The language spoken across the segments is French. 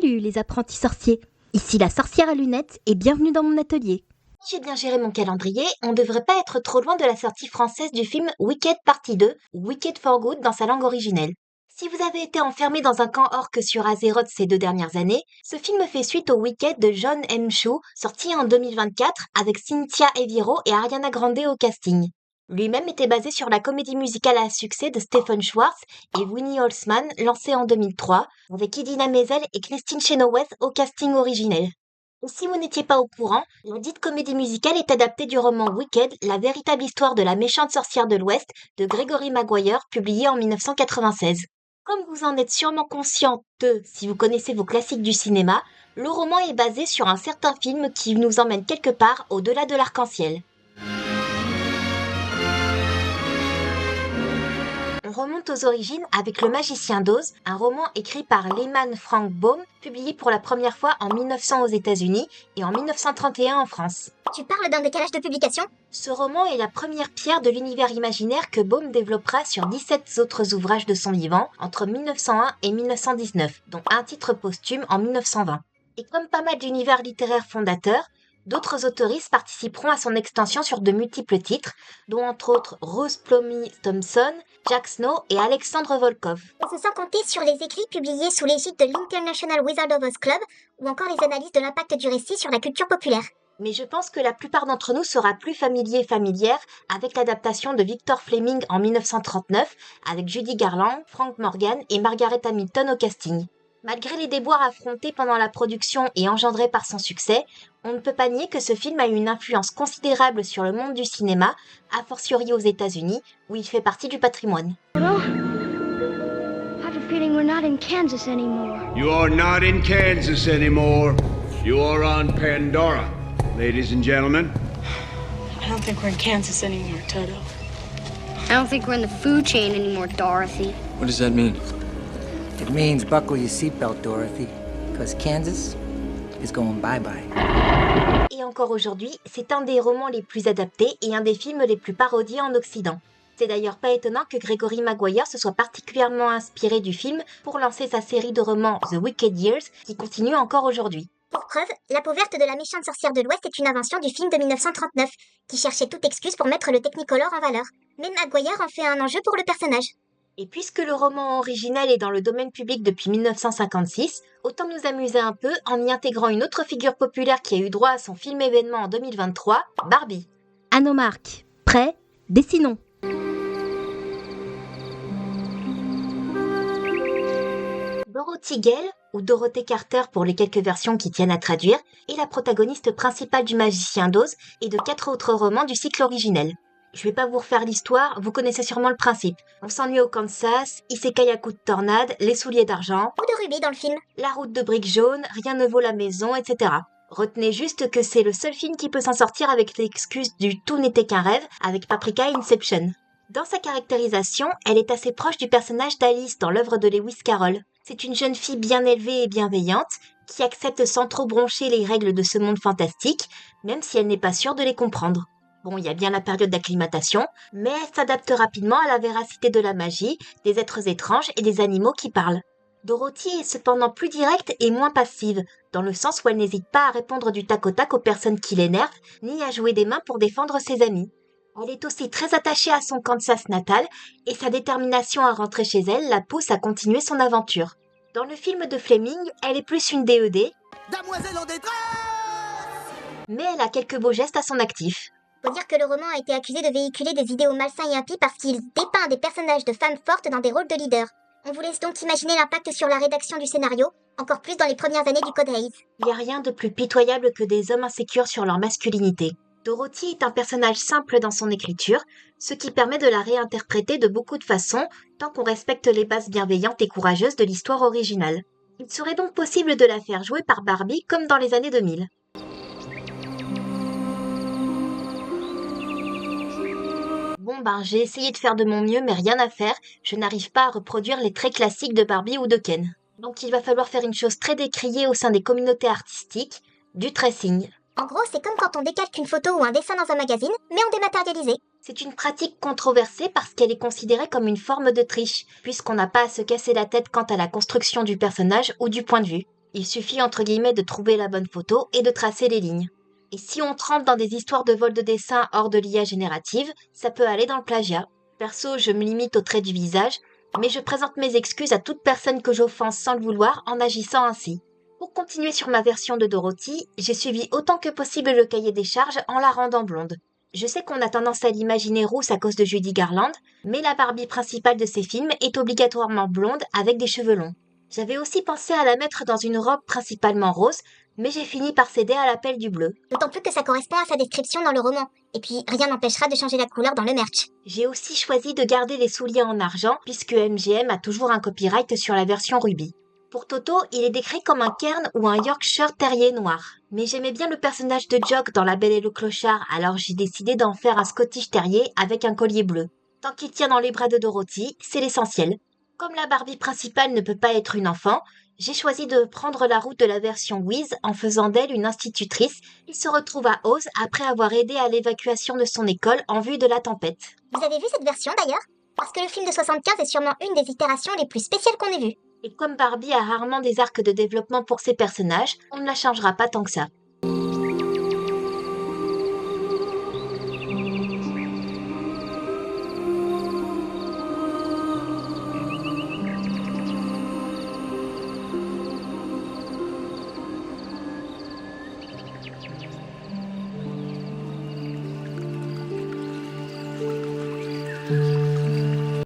Salut les apprentis sorciers, ici la sorcière à lunettes et bienvenue dans mon atelier. J'ai bien géré mon calendrier, on devrait pas être trop loin de la sortie française du film Wicked Partie 2, ou Wicked for Good dans sa langue originelle. Si vous avez été enfermé dans un camp orc sur Azeroth ces 2 dernières années, ce film fait suite au Wicked de John M. Chu, sorti en 2024 avec Cynthia Erivo et Ariana Grande au casting. Lui-même était basé sur la comédie musicale à succès de Stephen Schwartz et Winnie Holzman, lancée en 2003, avec Idina Menzel et Christine Chenoweth au casting originel. Et si vous n'étiez pas au courant, la dite comédie musicale est adaptée du roman Wicked, la véritable histoire de la méchante sorcière de l'Ouest de Gregory Maguire, publié en 1996. Comme vous en êtes sûrement conscient, si vous connaissez vos classiques du cinéma, le roman est basé sur un certain film qui nous emmène quelque part au-delà de l'arc-en-ciel. On remonte aux origines avec Le Magicien d'Oz, un roman écrit par Lyman Frank Baum, publié pour la première fois en 1900 aux États-Unis et en 1931 en France. Tu parles d'un décalage de publication ? Ce roman est la première pierre de l'univers imaginaire que Baum développera sur 17 autres ouvrages de son vivant entre 1901 et 1919, dont un titre posthume en 1920. Et comme pas mal d'univers littéraires fondateurs, d'autres autoristes participeront à son extension sur de multiples titres, dont entre autres Rose Plumly Thompson, Jack Snow et Alexandre Volkov. Et sans compter sur les écrits publiés sous l'égide de l'International Wizard of Oz Club, ou encore les analyses de l'impact du récit sur la culture populaire. Mais je pense que la plupart d'entre nous sera plus familière avec l'adaptation de Victor Fleming en 1939, avec Judy Garland, Frank Morgan et Margaret Hamilton au casting. Malgré les déboires affrontés pendant la production et engendrés par son succès, on ne peut pas nier que ce film a eu une influence considérable sur le monde du cinéma, a fortiori aux États-Unis, où il fait partie du patrimoine. I have a feeling we're not in Kansas anymore. You are not in Kansas anymore. You are on Pandora, ladies and gentlemen. I don't think we're in Kansas anymore, Toto. I don't think we're in the food chain anymore, Dorothy. What does that mean? It means buckle your seatbelt, Dorothy, because Kansas is going bye-bye. Et encore aujourd'hui, c'est un des romans les plus adaptés et un des films les plus parodiés en Occident. C'est d'ailleurs pas étonnant que Gregory Maguire se soit particulièrement inspiré du film pour lancer sa série de romans The Wicked Years, qui continue encore aujourd'hui. Pour preuve, la peau verte de la méchante sorcière de l'Ouest est une invention du film de 1939, qui cherchait toute excuse pour mettre le Technicolor en valeur. Mais Maguire en fait un enjeu pour le personnage. Et puisque le roman original est dans le domaine public depuis 1956, autant nous amuser un peu en y intégrant une autre figure populaire qui a eu droit à son film événement en 2023, Barbie. À nos marques, prêts, dessinons. Dorothy Gale, ou Dorothée Carter pour les quelques versions qui tiennent à traduire, est la protagoniste principale du Magicien d'Oz et de 4 autres romans du cycle originel. Je vais pas vous refaire l'histoire, vous connaissez sûrement le principe. On s'ennuie au Kansas, isekai à coups de tornade, les souliers d'argent, Ou de Ruby dans le film. la route de briques jaunes, rien ne vaut la maison, etc. Retenez juste que c'est le seul film qui peut s'en sortir avec l'excuse du tout n'était qu'un rêve avec Paprika et Inception. Dans sa caractérisation, elle est assez proche du personnage d'Alice dans l'œuvre de Lewis Carroll. C'est une jeune fille bien élevée et bienveillante, qui accepte sans trop broncher les règles de ce monde fantastique, même si elle n'est pas sûre de les comprendre. Bon, il y a bien la période d'acclimatation, mais elle s'adapte rapidement à la véracité de la magie, des êtres étranges et des animaux qui parlent. Dorothy est cependant plus directe et moins passive, dans le sens où elle n'hésite pas à répondre du tac au tac aux personnes qui l'énervent, ni à jouer des mains pour défendre ses amis. Elle est aussi très attachée à son Kansas natal, et sa détermination à rentrer chez elle la pousse à continuer son aventure. Dans le film de Fleming, elle est plus une DED, Damoiselle en détresse! mais elle a quelques beaux gestes à son actif. Faut dire que le roman a été accusé de véhiculer des idéaux malsains et impies parce qu'il dépeint des personnages de femmes fortes dans des rôles de leaders. On vous laisse donc imaginer l'impact sur la rédaction du scénario, encore plus dans les premières années du Code Hayes. Il n'y a rien de plus pitoyable que des hommes insécures sur leur masculinité. Dorothy est un personnage simple dans son écriture, ce qui permet de la réinterpréter de beaucoup de façons, tant qu'on respecte les bases bienveillantes et courageuses de l'histoire originale. Il serait donc possible de la faire jouer par Barbie comme dans les années 2000. Bon j'ai essayé de faire de mon mieux mais rien à faire, je n'arrive pas à reproduire les traits classiques de Barbie ou de Ken. Donc il va falloir faire une chose très décriée au sein des communautés artistiques, du tracing. En gros, c'est comme quand on décalque une photo ou un dessin dans un magazine, mais en dématérialisé. C'est une pratique controversée parce qu'elle est considérée comme une forme de triche, puisqu'on n'a pas à se casser la tête quant à la construction du personnage ou du point de vue. Il suffit entre guillemets de trouver la bonne photo et de tracer les lignes. Et si on trempe dans des histoires de vol de dessin hors de l'IA générative, ça peut aller dans le plagiat. Perso, je me limite au trait du visage, mais je présente mes excuses à toute personne que j'offense sans le vouloir en agissant ainsi. Pour continuer sur ma version de Dorothy, j'ai suivi autant que possible le cahier des charges en la rendant blonde. Je sais qu'on a tendance à l'imaginer rousse à cause de Judy Garland, mais la Barbie principale de ces films est obligatoirement blonde avec des cheveux longs. J'avais aussi pensé à la mettre dans une robe principalement rose, mais j'ai fini par céder à l'appel du bleu. D'autant plus que ça correspond à sa description dans le roman. Et puis, rien n'empêchera de changer la couleur dans le merch. J'ai aussi choisi de garder les souliers en argent, puisque MGM a toujours un copyright sur la version Ruby. Pour Toto, il est décrit comme un cairn ou un Yorkshire terrier noir. Mais j'aimais bien le personnage de Jock dans La Belle et le Clochard, alors j'ai décidé d'en faire un Scottish terrier avec un collier bleu. Tant qu'il tient dans les bras de Dorothy, c'est l'essentiel. Comme la Barbie principale ne peut pas être une enfant, j'ai choisi de prendre la route de la version Wiz en faisant d'elle une institutrice qui se retrouve à Oz après avoir aidé à l'évacuation de son école en vue de la tempête. Vous avez vu cette version d'ailleurs? Parce que le film de 75 est sûrement une des itérations les plus spéciales qu'on ait vues. Et comme Barbie a rarement des arcs de développement pour ses personnages, on ne la changera pas tant que ça.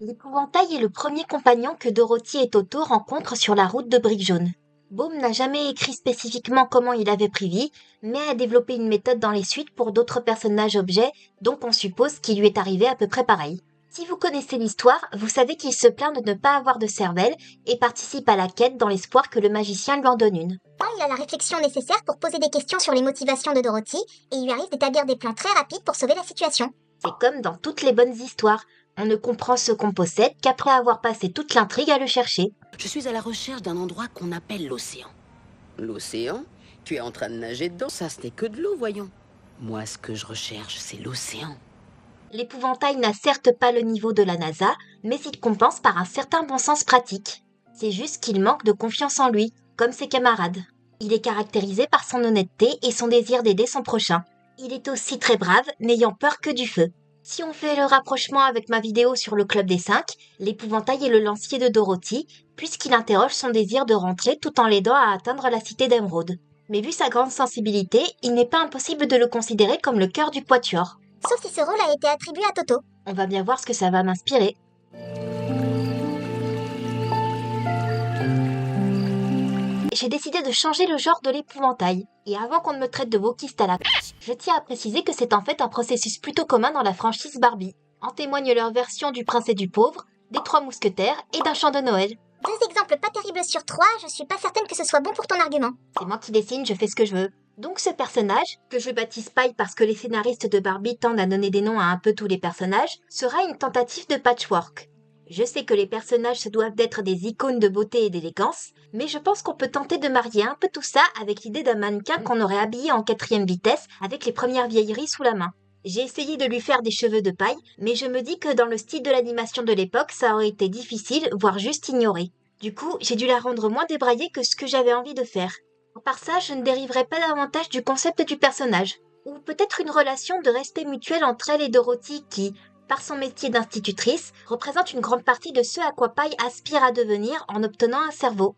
L'épouvantail est le premier compagnon que Dorothy et Toto rencontrent sur la route de Brick Jaune. Baum n'a jamais écrit spécifiquement comment il avait pris vie, mais a développé une méthode dans les suites pour d'autres personnages objets, donc on suppose qu'il lui est arrivé à peu près pareil. Si vous connaissez l'histoire, vous savez qu'il se plaint de ne pas avoir de cervelle et participe à la quête dans l'espoir que le magicien lui en donne une. Il a la réflexion nécessaire pour poser des questions sur les motivations de Dorothy, et il lui arrive d'établir des plans très rapides pour sauver la situation. C'est comme dans toutes les bonnes histoires. On ne comprend ce qu'on possède qu'après avoir passé toute l'intrigue à le chercher. Je suis à la recherche d'un endroit qu'on appelle l'océan. L'océan? Tu es en train de nager dedans? Ça, ce n'est que de l'eau, voyons. Moi, ce que je recherche, c'est l'océan. L'épouvantail n'a certes pas le niveau de la NASA, mais il compense par un certain bon sens pratique. C'est juste qu'il manque de confiance en lui, comme ses camarades. Il est caractérisé par son honnêteté et son désir d'aider son prochain. Il est aussi très brave, n'ayant peur que du feu. Si on fait le rapprochement avec ma vidéo sur le Club des 5, l'épouvantail est le lancier de Dorothy, puisqu'il interroge son désir de rentrer tout en l'aidant à atteindre la cité d'Emeraude. Mais vu sa grande sensibilité, il n'est pas impossible de le considérer comme le cœur du quatuor. Sauf si ce rôle a été attribué à Toto. On va bien voir ce que ça va m'inspirer. J'ai décidé de changer le genre de l'épouvantail. Et avant qu'on ne me traite de wokiste à la je tiens à préciser que c'est en fait un processus plutôt commun dans la franchise Barbie. En témoigne leur version du Prince et du Pauvre, des Trois Mousquetaires et d'un Chant de Noël. 2 exemples pas terribles sur 3, je suis pas certaine que ce soit bon pour ton argument. C'est moi qui dessine, je fais ce que je veux. Donc ce personnage, que je baptise Spy parce que les scénaristes de Barbie tendent à donner des noms à un peu tous les personnages, sera une tentative de patchwork. Je sais que les personnages se doivent d'être des icônes de beauté et d'élégance, mais je pense qu'on peut tenter de marier un peu tout ça avec l'idée d'un mannequin qu'on aurait habillé en 4e vitesse avec les premières vieilleries sous la main. J'ai essayé de lui faire des cheveux de paille, mais je me dis que dans le style de l'animation de l'époque, ça aurait été difficile, voire juste ignoré. Du coup, j'ai dû la rendre moins débraillée que ce que j'avais envie de faire. À part ça, je ne dériverai pas davantage du concept du personnage. Ou peut-être une relation de respect mutuel entre elle et Dorothy qui, par son métier d'institutrice, représente une grande partie de ce à quoi Paille aspire à devenir en obtenant un cerveau.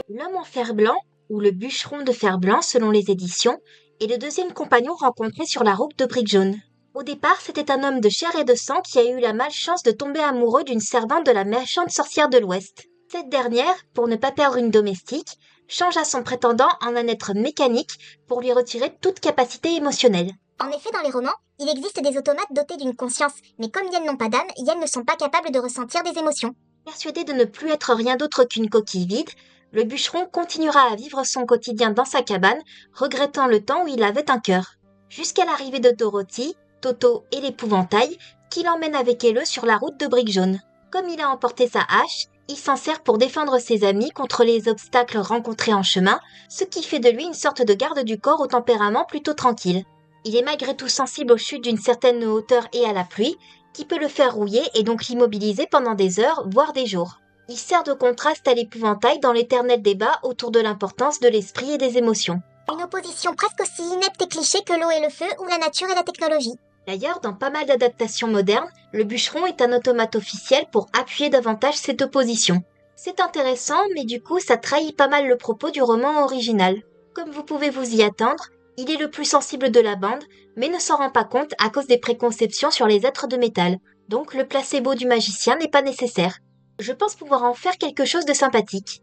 L'homme en fer blanc, ou le bûcheron de fer blanc selon les éditions, est le deuxième compagnon rencontré sur la route de Brick Jaune. Au départ, c'était un homme de chair et de sang qui a eu la malchance de tomber amoureux d'une servante de la méchante sorcière de l'Ouest. Cette dernière, pour ne pas perdre une domestique, change à son prétendant en un être mécanique pour lui retirer toute capacité émotionnelle. En effet, dans les romans, il existe des automates dotés d'une conscience, mais comme Yen n'ont pas d'âme, Yen ne sont pas capables de ressentir des émotions. Persuadé de ne plus être rien d'autre qu'une coquille vide, le bûcheron continuera à vivre son quotidien dans sa cabane, regrettant le temps où il avait un cœur. Jusqu'à l'arrivée de Dorothy, Toto et l'épouvantail, qui l'emmène avec elle sur la route de Brique Jaune. Comme il a emporté sa hache, il s'en sert pour défendre ses amis contre les obstacles rencontrés en chemin, ce qui fait de lui une sorte de garde du corps au tempérament plutôt tranquille. Il est malgré tout sensible aux chutes d'une certaine hauteur et à la pluie, qui peut le faire rouiller et donc l'immobiliser pendant des heures, voire des jours. Il sert de contraste à l'épouvantail dans l'éternel débat autour de l'importance de l'esprit et des émotions. Une opposition presque aussi inepte et cliché que l'eau et le feu ou la nature et la technologie. D'ailleurs, dans pas mal d'adaptations modernes, le bûcheron est un automate officiel pour appuyer davantage cette opposition. C'est intéressant, mais du coup, ça trahit pas mal le propos du roman original. Comme vous pouvez vous y attendre, il est le plus sensible de la bande, mais ne s'en rend pas compte à cause des préconceptions sur les êtres de métal. Donc le placebo du magicien n'est pas nécessaire. Je pense pouvoir en faire quelque chose de sympathique.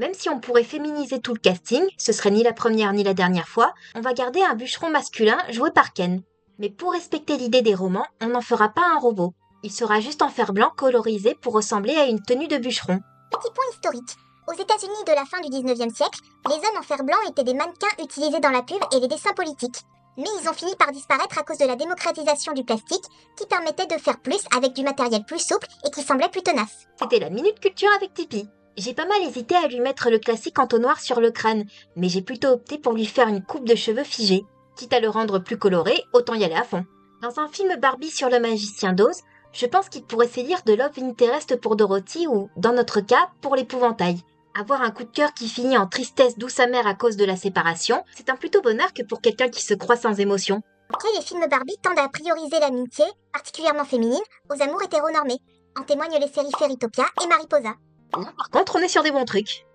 Même si on pourrait féminiser tout le casting, ce serait ni la première ni la dernière fois, on va garder un bûcheron masculin joué par Ken. Mais pour respecter l'idée des romans, on n'en fera pas un robot. Il sera juste en fer blanc colorisé pour ressembler à une tenue de bûcheron. Petit point historique. Aux États-Unis de la fin du 19e siècle, les hommes en fer blanc étaient des mannequins utilisés dans la pub et les dessins politiques. Mais ils ont fini par disparaître à cause de la démocratisation du plastique qui permettait de faire plus avec du matériel plus souple et qui semblait plus tenace. C'était la Minute Culture avec Tipeee. J'ai pas mal hésité à lui mettre le classique entonnoir sur le crâne, mais j'ai plutôt opté pour lui faire une coupe de cheveux figée. Quitte à le rendre plus coloré, autant y aller à fond. Dans un film Barbie sur le magicien d'Oz, je pense qu'il pourrait s'élire de Love Interest pour Dorothy ou, dans notre cas, pour l'épouvantail. Avoir un coup de cœur qui finit en tristesse douce amère à cause de la séparation, c'est un plutôt bonheur que pour quelqu'un qui se croit sans émotion. Après, les films Barbie tendent à prioriser l'amitié, particulièrement féminine, aux amours hétéronormés. En témoignent les séries Fairytopia et Mariposa. Là, par contre, on est sur des bons trucs.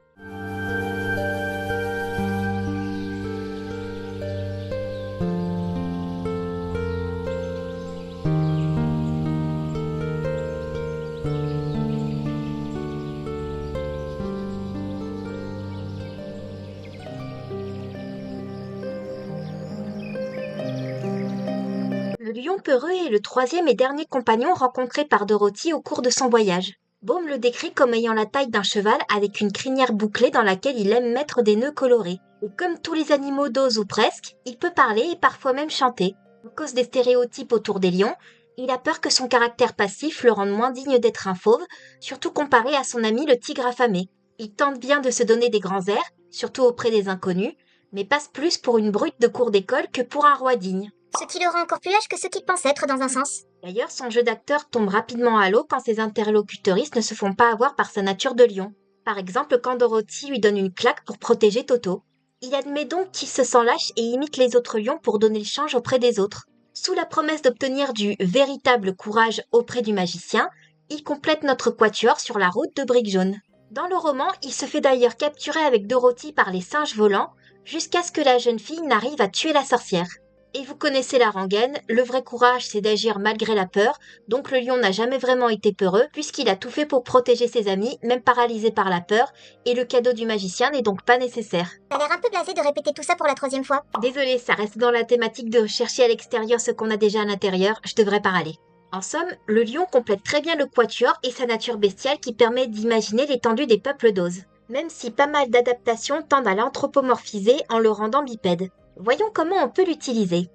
Le lion peureux est le troisième et dernier compagnon rencontré par Dorothy au cours de son voyage. Baume le décrit comme ayant la taille d'un cheval avec une crinière bouclée dans laquelle il aime mettre des nœuds colorés. Ou comme tous les animaux d'Oz ou presque, il peut parler et parfois même chanter. À cause des stéréotypes autour des lions, il a peur que son caractère passif le rende moins digne d'être un fauve, surtout comparé à son ami le tigre affamé. Il tente bien de se donner des grands airs, surtout auprès des inconnus, mais passe plus pour une brute de cour d'école que pour un roi digne. Ce qui le rend encore plus lâche que ce qu'il pense être dans un sens. D'ailleurs, son jeu d'acteur tombe rapidement à l'eau quand ses interlocuteuristes ne se font pas avoir par sa nature de lion. Par exemple, quand Dorothy lui donne une claque pour protéger Toto. Il admet donc qu'il se sent lâche et imite les autres lions pour donner le change auprès des autres. Sous la promesse d'obtenir du véritable courage auprès du magicien, il complète notre quatuor sur la route de Brique Jaune. Dans le roman, il se fait d'ailleurs capturer avec Dorothy par les singes volants, jusqu'à ce que la jeune fille n'arrive à tuer la sorcière. Et vous connaissez la rengaine, le vrai courage c'est d'agir malgré la peur, donc le lion n'a jamais vraiment été peureux, puisqu'il a tout fait pour protéger ses amis, même paralysés par la peur, et le cadeau du magicien n'est donc pas nécessaire. T'as l'air un peu blasé de répéter tout ça pour la troisième fois. Désolée, ça reste dans la thématique de chercher à l'extérieur ce qu'on a déjà à l'intérieur, je devrais pas râler. En somme, le lion complète très bien le quatuor et sa nature bestiale qui permet d'imaginer l'étendue des peuples d'Oz, même si pas mal d'adaptations tendent à l'anthropomorphiser en le rendant bipède. Voyons comment on peut l'utiliser.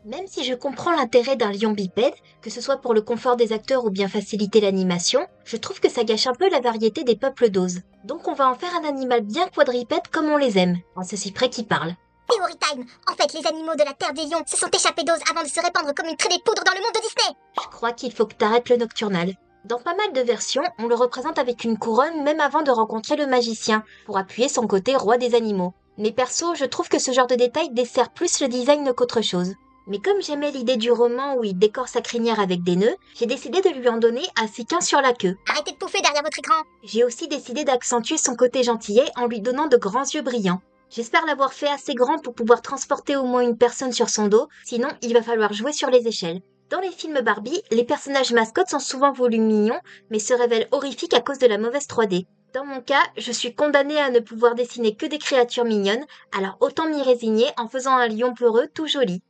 Même si je comprends l'intérêt d'un lion bipède, que ce soit pour le confort des acteurs ou bien faciliter l'animation, je trouve que ça gâche un peu la variété des peuples d'Oz. Donc on va en faire un animal bien quadripède comme on les aime, en ceci près qui parle. Theory time. En fait, les animaux de la Terre des Lions se sont échappés d'Oz avant de se répandre comme une traînée de poudre dans le monde de Disney. Je crois qu'il faut que t'arrêtes le nocturnal. Dans pas mal de versions, on le représente avec une couronne même avant de rencontrer le magicien, pour appuyer son côté roi des animaux. Mais perso, je trouve que ce genre de détail dessert plus le design qu'autre chose. Mais comme j'aimais l'idée du roman où il décore sa crinière avec des nœuds, j'ai décidé de lui en donner ainsi qu'un sur la queue. Arrêtez de pouffer derrière votre écran. J'ai aussi décidé d'accentuer son côté gentillet en lui donnant de grands yeux brillants. J'espère l'avoir fait assez grand pour pouvoir transporter au moins une personne sur son dos, sinon il va falloir jouer sur les échelles. Dans les films Barbie, les personnages mascottes sont souvent voulus mignons, mais se révèlent horrifiques à cause de la mauvaise 3D. Dans mon cas, je suis condamnée à ne pouvoir dessiner que des créatures mignonnes, alors autant m'y résigner en faisant un lion peureux tout joli.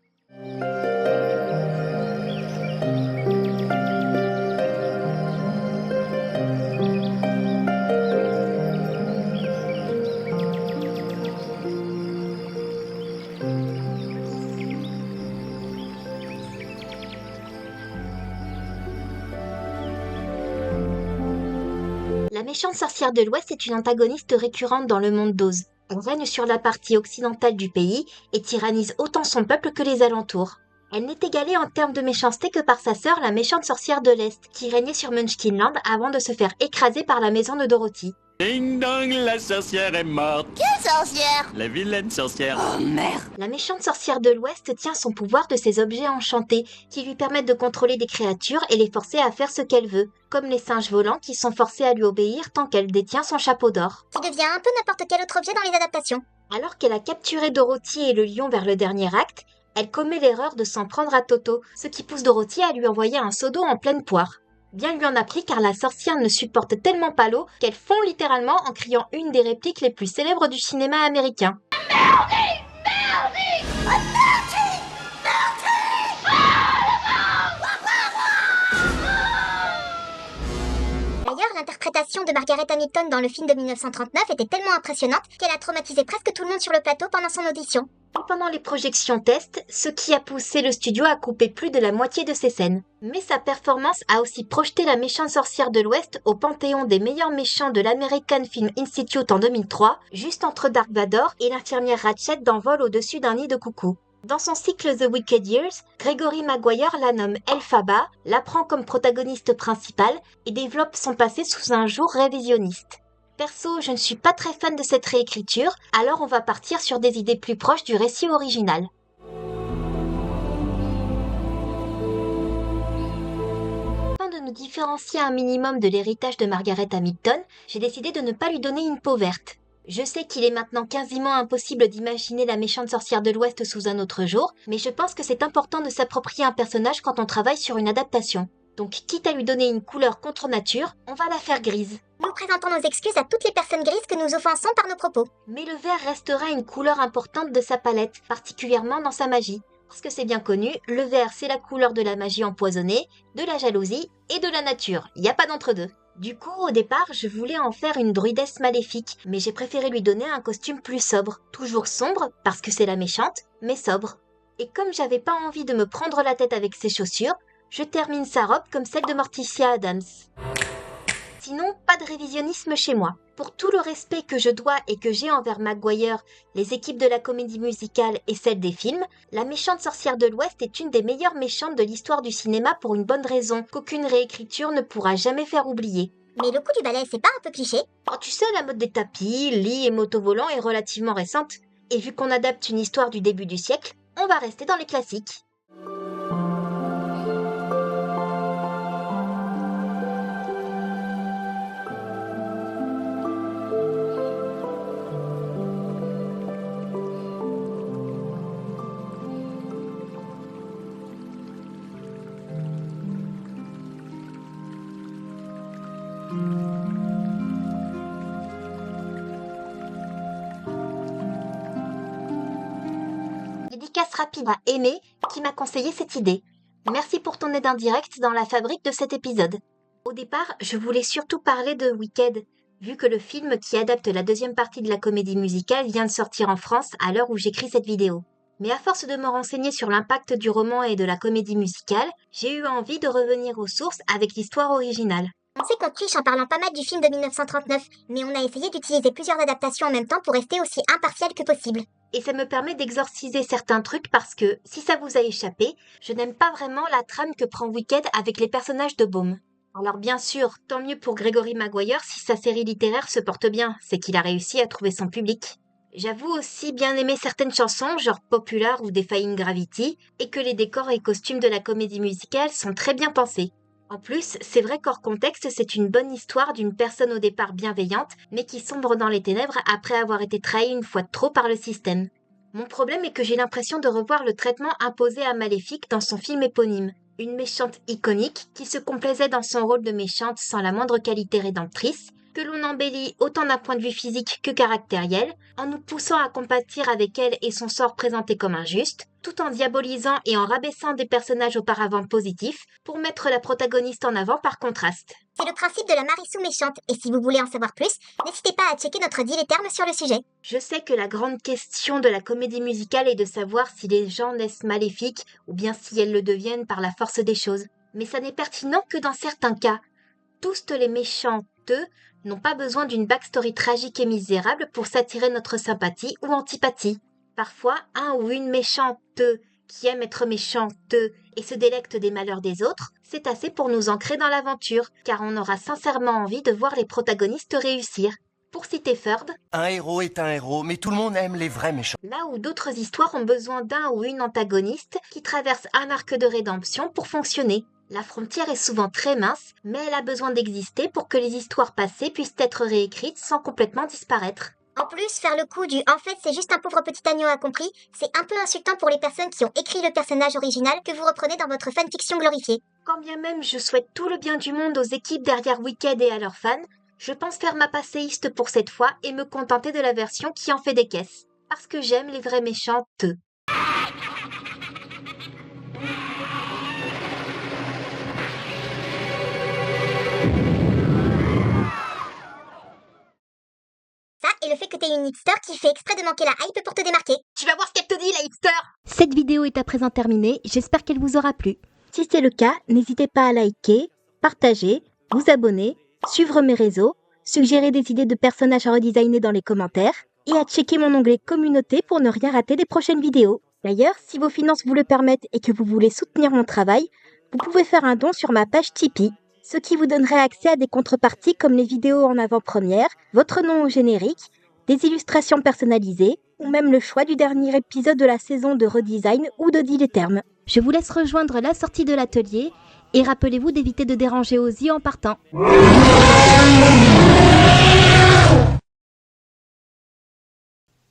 méchante sorcière de l'Ouest est une antagoniste récurrente dans le monde d'Oz. Elle règne sur la partie occidentale du pays et tyrannise autant son peuple que les alentours. Elle n'est égalée en termes de méchanceté que par sa sœur, la méchante sorcière de l'Est, qui régnait sur Munchkinland avant de se faire écraser par la maison de Dorothy. Ding dong, la sorcière est morte. Quelle sorcière? La vilaine sorcière. Oh merde! La méchante sorcière de l'Ouest tient son pouvoir de ses objets enchantés, qui lui permettent de contrôler des créatures et les forcer à faire ce qu'elle veut, comme les singes volants qui sont forcés à lui obéir tant qu'elle détient son chapeau d'or. Qui devient un peu n'importe quel autre objet dans les adaptations. Alors qu'elle a capturé Dorothy et le lion vers le dernier acte, elle commet l'erreur de s'en prendre à Toto, ce qui pousse Dorothy à lui envoyer un seau d'eau en pleine poire. Bien lui en a pris car la sorcière ne supporte tellement pas l'eau qu'elle fond littéralement en criant une des répliques les plus célèbres du cinéma américain. D'ailleurs, l'interprétation de Margaret Hamilton dans le film de 1939 était tellement impressionnante qu'elle a traumatisé presque tout le monde sur le plateau pendant son audition. Et pendant les projections test, ce qui a poussé le studio à couper plus de la moitié de ses scènes. Mais sa performance a aussi projeté la méchante sorcière de l'Ouest au panthéon des meilleurs méchants de l'American Film Institute en 2003, juste entre Dark Vador et l'infirmière Ratchet dans Vol au-dessus d'un nid de coucou. Dans son cycle The Wicked Years, Gregory Maguire la nomme Elphaba, la prend comme protagoniste principale et développe son passé sous un jour révisionniste. Perso, je ne suis pas très fan de cette réécriture, alors on va partir sur des idées plus proches du récit original. Afin de nous différencier un minimum de l'héritage de Margaret Hamilton, j'ai décidé de ne pas lui donner une peau verte. Je sais qu'il est maintenant quasiment impossible d'imaginer la méchante sorcière de l'Ouest sous un autre jour, mais je pense que c'est important de s'approprier un personnage quand on travaille sur une adaptation. Donc quitte à lui donner une couleur contre nature, on va la faire grise. Nous présentons nos excuses à toutes les personnes grises que nous offensons par nos propos. Mais le vert restera une couleur importante de sa palette, particulièrement dans sa magie. Parce que c'est bien connu, le vert c'est la couleur de la magie empoisonnée, de la jalousie et de la nature, y a pas d'entre-deux. Du coup, au départ, je voulais en faire une druidesse maléfique, mais j'ai préféré lui donner un costume plus sobre. Toujours sombre, parce que c'est la méchante, mais sobre. Et comme j'avais pas envie de me prendre la tête avec ses chaussures, je termine sa robe comme celle de Morticia Adams. Sinon, pas de révisionnisme chez moi. Pour tout le respect que je dois et que j'ai envers Maguire, les équipes de la comédie musicale et celles des films, la méchante sorcière de l'Ouest est une des meilleures méchantes de l'histoire du cinéma pour une bonne raison qu'aucune réécriture ne pourra jamais faire oublier. Mais le coup du balai, c'est pas un peu cliché? Oh, tu sais, la mode des tapis, lits et motovolants est relativement récente. Et vu qu'on adapte une histoire du début du siècle, on va rester dans les classiques. Dédicace rapide à Aimé qui m'a conseillé cette idée. Merci pour ton aide indirecte dans la fabrique de cet épisode. Au départ, je voulais surtout parler de Wicked, vu que le film qui adapte la deuxième partie de la comédie musicale vient de sortir en France à l'heure où j'écris cette vidéo. Mais à force de me renseigner sur l'impact du roman et de la comédie musicale, j'ai eu envie de revenir aux sources avec l'histoire originale. On sait qu'on triche en parlant pas mal du film de 1939, mais on a essayé d'utiliser plusieurs adaptations en même temps pour rester aussi impartial que possible. Et ça me permet d'exorciser certains trucs parce que, si ça vous a échappé, je n'aime pas vraiment la trame que prend Wicked avec les personnages de Baum. Alors bien sûr, tant mieux pour Gregory Maguire si sa série littéraire se porte bien, c'est qu'il a réussi à trouver son public. J'avoue aussi bien aimer certaines chansons, genre Popular ou Defying Gravity, et que les décors et costumes de la comédie musicale sont très bien pensés. En plus, c'est vrai qu'hors contexte, c'est une bonne histoire d'une personne au départ bienveillante, mais qui sombre dans les ténèbres après avoir été trahie une fois de trop par le système. Mon problème est que j'ai l'impression de revoir le traitement imposé à Maléfique dans son film éponyme. Une méchante iconique qui se complaisait dans son rôle de méchante sans la moindre qualité rédemptrice, que l'on embellit autant d'un point de vue physique que caractériel, en nous poussant à compatir avec elle et son sort présenté comme injuste, tout en diabolisant et en rabaissant des personnages auparavant positifs pour mettre la protagoniste en avant par contraste. C'est le principe de la Marissou méchante, et si vous voulez en savoir plus, n'hésitez pas à checker notre dit les termes sur le sujet. Je sais que la grande question de la comédie musicale est de savoir si les gens naissent maléfiques ou bien si elles le deviennent par la force des choses. Mais ça n'est pertinent que dans certains cas. Tous les méchantes eux n'ont pas besoin d'une backstory tragique et misérable pour s'attirer notre sympathie ou antipathie. Parfois, un ou une méchante qui aime être méchante et se délecte des malheurs des autres, c'est assez pour nous ancrer dans l'aventure, car on aura sincèrement envie de voir les protagonistes réussir. Pour citer Ferd, un héros est un héros, mais tout le monde aime les vrais méchants. Là où d'autres histoires ont besoin d'un ou une antagoniste qui traverse un arc de rédemption pour fonctionner. La frontière est souvent très mince, mais elle a besoin d'exister pour que les histoires passées puissent être réécrites sans complètement disparaître. En plus, faire le coup du « en fait c'est juste un pauvre petit agneau incompris », c'est un peu insultant pour les personnes qui ont écrit le personnage original que vous reprenez dans votre fanfiction glorifiée. Quand bien même je souhaite tout le bien du monde aux équipes derrière Wicked et à leurs fans, je pense faire ma passéiste pour cette fois et me contenter de la version qui en fait des caisses. Parce que j'aime les vrais méchantes. Ça, et le fait que t'aies une hipster qui fait exprès de manquer la hype pour te démarquer. Tu vas voir ce qu'elle te dit, la hipster! Cette vidéo est à présent terminée, j'espère qu'elle vous aura plu. Si c'est le cas, n'hésitez pas à liker, partager, vous abonner, suivre mes réseaux, suggérer des idées de personnages à redesigner dans les commentaires et à checker mon onglet communauté pour ne rien rater des prochaines vidéos. D'ailleurs, si vos finances vous le permettent et que vous voulez soutenir mon travail, vous pouvez faire un don sur ma page Tipeee, ce qui vous donnerait accès à des contreparties comme les vidéos en avant-première, votre nom au générique, des illustrations personnalisées ou même le choix du dernier épisode de la saison de redesign ou de Deal et Terme. Je vous laisse rejoindre la sortie de l'atelier et rappelez-vous d'éviter de déranger Ozzy en partant.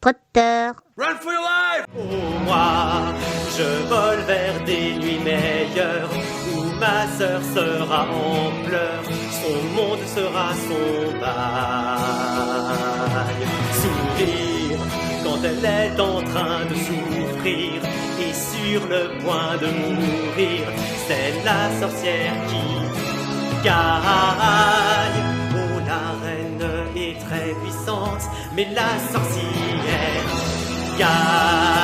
Trotteur. Run for your life! Oh, moi, je vole vers des nuits meilleures où ma sœur sera en pleurs, son monde sera son bail. Sourire quand elle est en train de souffrir et sur le point de mourir, c'est la sorcière qui gagne. Oh, la reine est très puissante, mais la sorcière gagne.